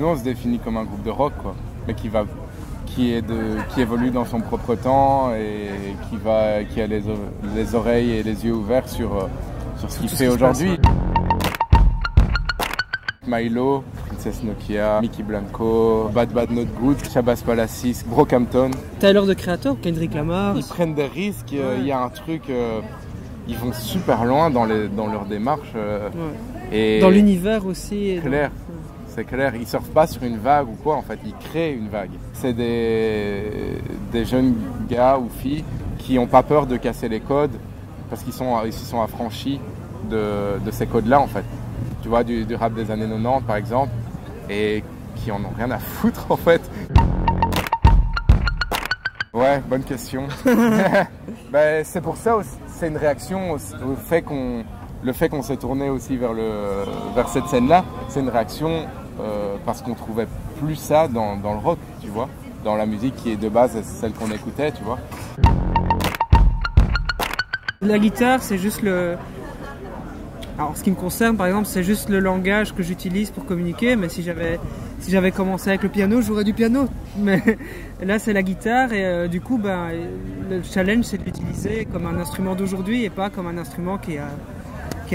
Nous, on se définit comme un groupe de rock, quoi, mais qui évolue dans son propre temps et qui a les oreilles et les yeux ouverts sur ce qu'il fait aujourd'hui. Milo, Princess Nokia, Mickey Blanco, Bad Bad Not Good, Shabazz Palacis, Brockhampton. Tyler the Creator, Kendrick Lamar. Ils prennent des risques, il y a un truc, ils vont super loin dans leur démarche. Et dans l'univers aussi. Clair, c'est clair, ils surfent pas sur une vague ou quoi, en fait, ils créent une vague. C'est des jeunes gars ou filles qui n'ont pas peur de casser les codes parce qu'ils sont affranchis de ces codes-là, en fait. Tu vois, du rap des années 90 par exemple, et qui en ont rien à foutre en fait. Ouais, bonne question. Ben, c'est pour ça, c'est une réaction au fait qu'on s'est tourné aussi vers cette scène-là. C'est une réaction parce qu'on trouvait plus ça dans le rock, tu vois, dans la musique qui est de base celle qu'on écoutait, tu vois. La guitare, c'est juste le... Alors, ce qui me concerne, par exemple, c'est juste le langage que j'utilise pour communiquer. Mais si j'avais commencé avec le piano, j'aurais du piano. Mais là, c'est la guitare et du coup, ben, le challenge, c'est de l'utiliser comme un instrument d'aujourd'hui et pas comme un instrument qui a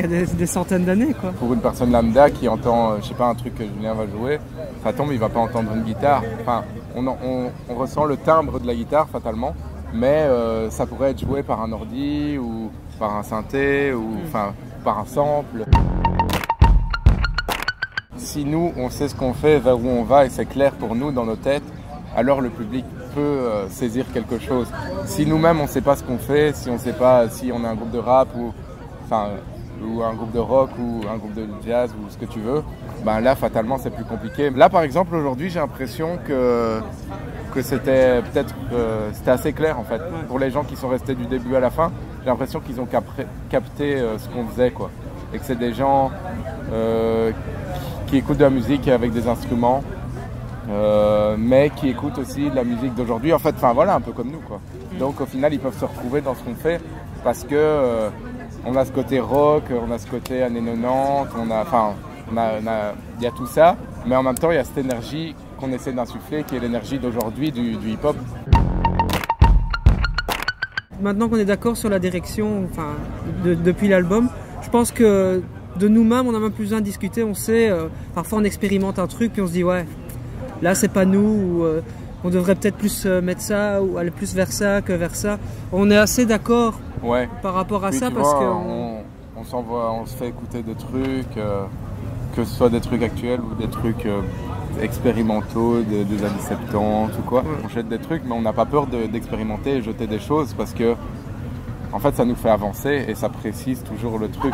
des centaines d'années, quoi. Pour une personne lambda qui entend, je sais pas, un truc que Julien va jouer, ça tombe, il va pas entendre une guitare. Enfin, on ressent le timbre de la guitare fatalement, mais ça pourrait être joué par un ordi ou par un synthé ou enfin. Par un sample. Si nous, on sait ce qu'on fait, vers où on va et c'est clair pour nous dans nos têtes, alors le public peut saisir quelque chose. Si nous-mêmes, on ne sait pas ce qu'on fait, si on ne sait pas si on est un groupe de rap ou un groupe de rock ou un groupe de jazz ou ce que tu veux, ben là, fatalement, c'est plus compliqué. Là, par exemple, aujourd'hui, j'ai l'impression que c'était peut-être c'était assez clair en fait. Pour les gens qui sont restés du début à la fin, j'ai l'impression qu'ils ont capté ce qu'on faisait, quoi. Et que c'est des gens qui écoutent de la musique avec des instruments, mais qui écoutent aussi de la musique d'aujourd'hui. En fait, enfin voilà, un peu comme nous, quoi. Donc au final, ils peuvent se retrouver dans ce qu'on fait parce que on a ce côté rock, on a ce côté années 90, il y a tout ça, mais en même temps, il y a cette énergie qu'on essaie d'insuffler, qui est l'énergie d'aujourd'hui du hip-hop. Maintenant qu'on est d'accord sur la direction, enfin, depuis l'album, je pense que de nous-mêmes, on n'a même plus besoin de discuter. On sait, parfois on expérimente un truc puis on se dit ouais, là c'est pas nous, ou on devrait peut-être plus mettre ça ou aller plus vers ça que vers ça. On est assez d'accord par rapport à ça parce que on se fait écouter des trucs, que ce soit des trucs actuels ou des trucs expérimentaux des années 70 ou quoi. On jette des trucs, mais on n'a pas peur d'expérimenter et jeter des choses parce que en fait ça nous fait avancer et ça précise toujours le truc.